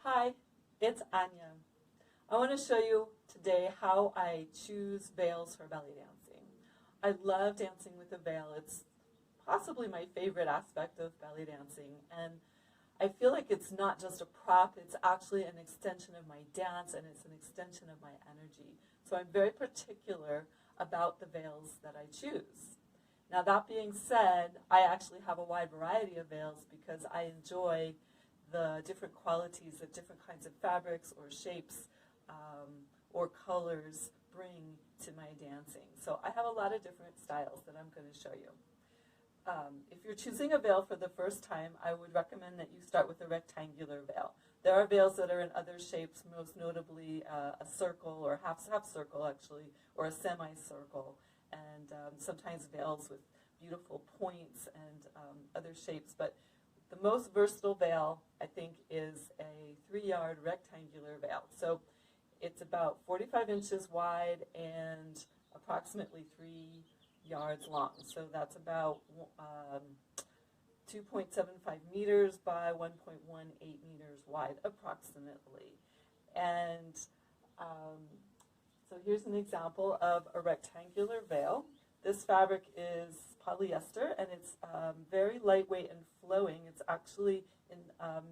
Hi, it's Anya. I want to show you today how I choose veils for belly dancing. I love dancing with a veil. It's possibly my favorite aspect of belly dancing, and I feel like it's not just a prop, it's actually an extension of my dance, and it's an extension of my energy. So I'm very particular about the veils that I choose. Now, that being said, I actually have a wide variety of veils because I enjoy the different qualities that different kinds of fabrics or shapes or colors bring to my dancing. So I have a lot of different styles that I'm going to show you. If you're choosing a veil for the first time, I would recommend that you start with a rectangular veil. There are veils that are in other shapes, most notably a circle or half circle actually, or a semicircle, and sometimes veils with beautiful points and other shapes. But the most versatile veil, I think, is a 3-yard rectangular veil. So it's about 45 inches wide and approximately 3 yards long. So that's about 2.75 meters by 1.18 meters wide, approximately. And so here's an example of a rectangular veil. This fabric is polyester, and it's very lightweight and flowing. It's actually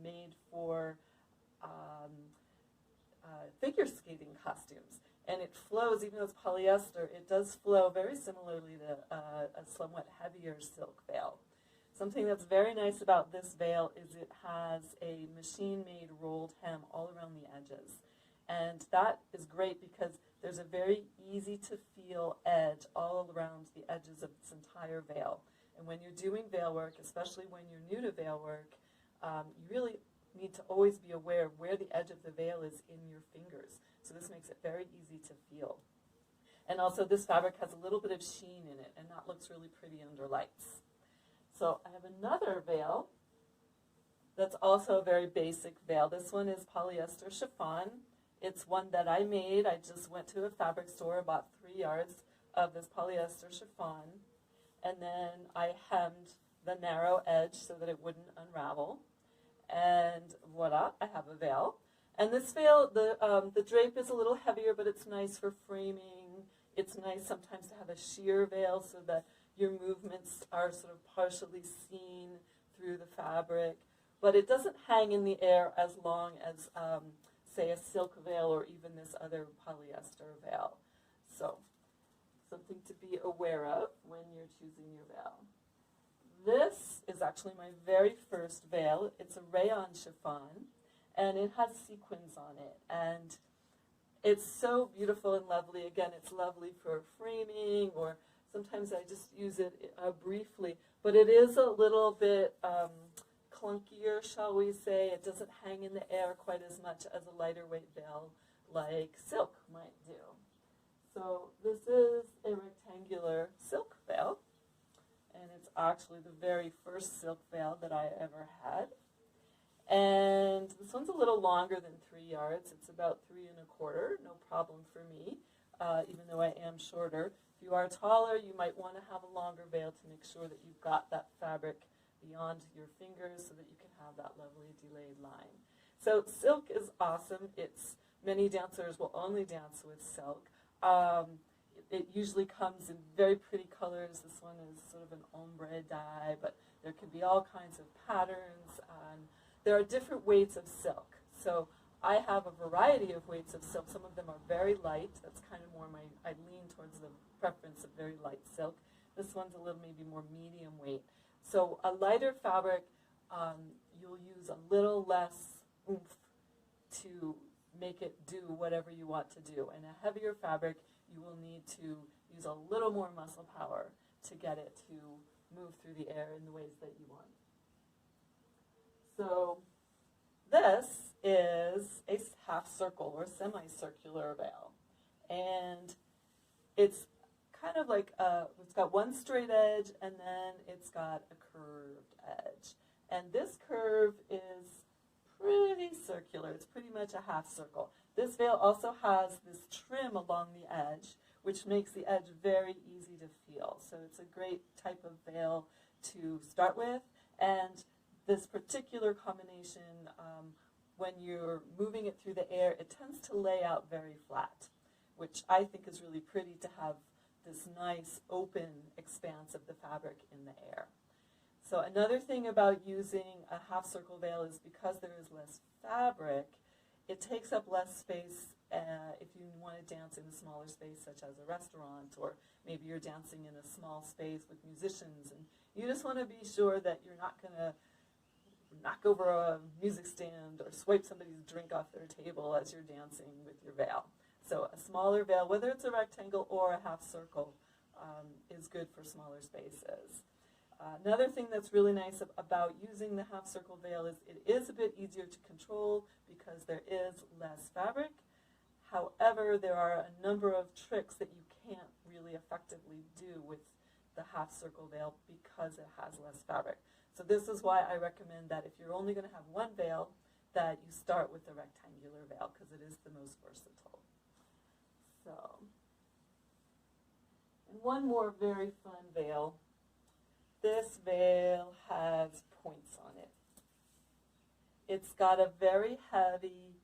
made for figure skating costumes. And it flows, even though it's polyester, it does flow very similarly to a somewhat heavier silk veil. Something that's very nice about this veil is it has a machine-made rolled hem all around the edges. And that is great because there's a very easy-to-feel edge all around the edges of this entire veil. And when you're doing veil work, especially when you're new to veil work, you really need to always be aware of where the edge of the veil is in your fingers. So this makes it very easy to feel. And also this fabric has a little bit of sheen in it, and that looks really pretty under lights. So I have another veil that's also a very basic veil. This one is polyester chiffon. It's one that I made. I just went to a fabric store, bought 3 yards of this polyester chiffon, and then I hemmed the narrow edge so that it wouldn't unravel. And voila, I have a veil. And this veil, the drape is a little heavier, but it's nice for framing. It's nice sometimes to have a sheer veil so that your movements are sort of partially seen through the fabric. But it doesn't hang in the air as long as, say, a silk veil or even this other polyester veil. So, something to be aware of when you're choosing your veil. This is actually my very first veil. It's a rayon chiffon, and it has sequins on it. And it's so beautiful and lovely. Again, it's lovely for framing, or sometimes I just use it briefly. But it is a little bit clunkier, shall we say. It doesn't hang in the air quite as much as a lighter weight veil like silk might do. So this is a rectangular silk veil, and it's actually the very first silk veil that I ever had. And this one's a little longer than 3 yards. It's about 3 1/4, no problem for me, even though I am shorter. If you are taller, you might want to have a longer veil to make sure that you've got that fabric beyond your fingers so that you can have that lovely delayed line. So silk is awesome. Many dancers will only dance with silk. It usually comes in very pretty colors. This one is sort of an ombre dye, but there can be all kinds of patterns. And there are different weights of silk. So I have a variety of weights of silk. Some of them are very light. That's kind of more I lean towards the preference of very light silk. This one's a little maybe more medium weight. So a lighter fabric, you'll use a little less oomph to make it do whatever you want to do. And a heavier fabric, you will need to use a little more muscle power to get it to move through the air in the ways that you want. So this is a half circle or semicircular veil. And it's kind of like it's got one straight edge, and then it's got a curved edge. And this curve is pretty circular. It's pretty much a half circle. This veil also has this trim along the edge, which makes the edge very easy to feel. So it's a great type of veil to start with. And this particular combination when you're moving it through the air, it tends to lay out very flat, which I think is really pretty to have this nice open expanse of the fabric in the air. So another thing about using a half circle veil is because there is less fabric, it takes up less space if you want to dance in a smaller space such as a restaurant, or maybe you're dancing in a small space with musicians and you just want to be sure that you're not going to knock over a music stand or swipe somebody's drink off their table as you're dancing with your veil. So a smaller veil, whether it's a rectangle or a half circle, is good for smaller spaces. Another thing that's really nice about using the half circle veil is it is a bit easier to control because there is less fabric. However, there are a number of tricks that you can't really effectively do with the half circle veil because it has less fabric. So this is why I recommend that if you're only going to have one veil, that you start with the rectangular veil because it is the most versatile. So, and one more very fun veil. This veil has points on it. It's got a very heavy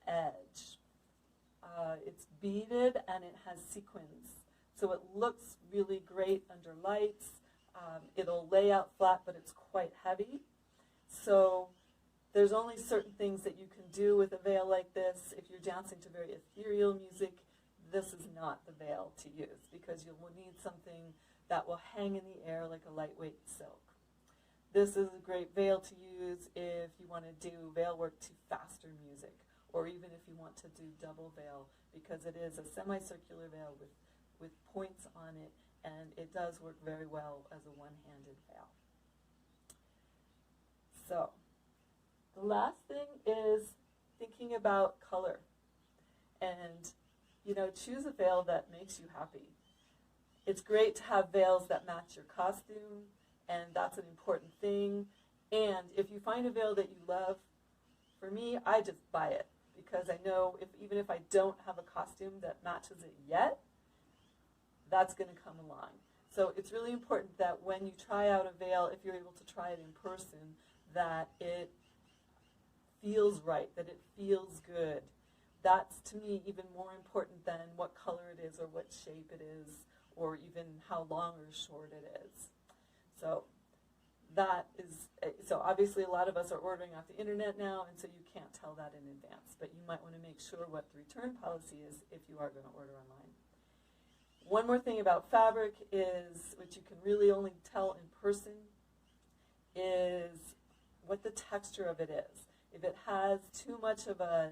edge. It's beaded and it has sequins. So it looks really great under lights. It'll lay out flat, but it's quite heavy. So there's only certain things that you can do with a veil like this. If you're dancing to very ethereal music, this is not the veil to use because you'll need something that will hang in the air like a lightweight silk. This is a great veil to use if you want to do veil work to faster music, or even if you want to do double veil, because it is a semicircular veil with points on it, and it does work very well as a one-handed veil. So, the last thing is thinking about color. And, you know, choose a veil that makes you happy. It's great to have veils that match your costume, and that's an important thing. And if you find a veil that you love, for me, I just buy it, because I know even if I don't have a costume that matches it yet, that's going to come along. So it's really important that when you try out a veil, if you're able to try it in person, that it feels right, that it feels good. That's, to me, even more important than what color it is or what shape it is or even how long or short it is. So so obviously a lot of us are ordering off the internet now, and so you can't tell that in advance, but you might want to make sure what the return policy is if you are going to order online. One more thing about fabric is, which you can really only tell in person, is what the texture of it is. If it has too much of a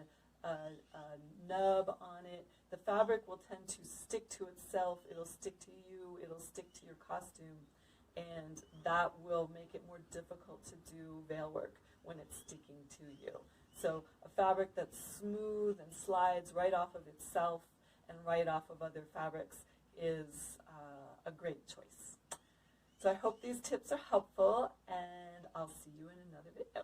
nub on it, the fabric will tend to stick to itself, it'll stick to you, it'll stick to your costume, and that will make it more difficult to do veil work when it's sticking to you. So a fabric that's smooth and slides right off of itself and right off of other fabrics is a great choice. So I hope these tips are helpful, and I'll see you in another video.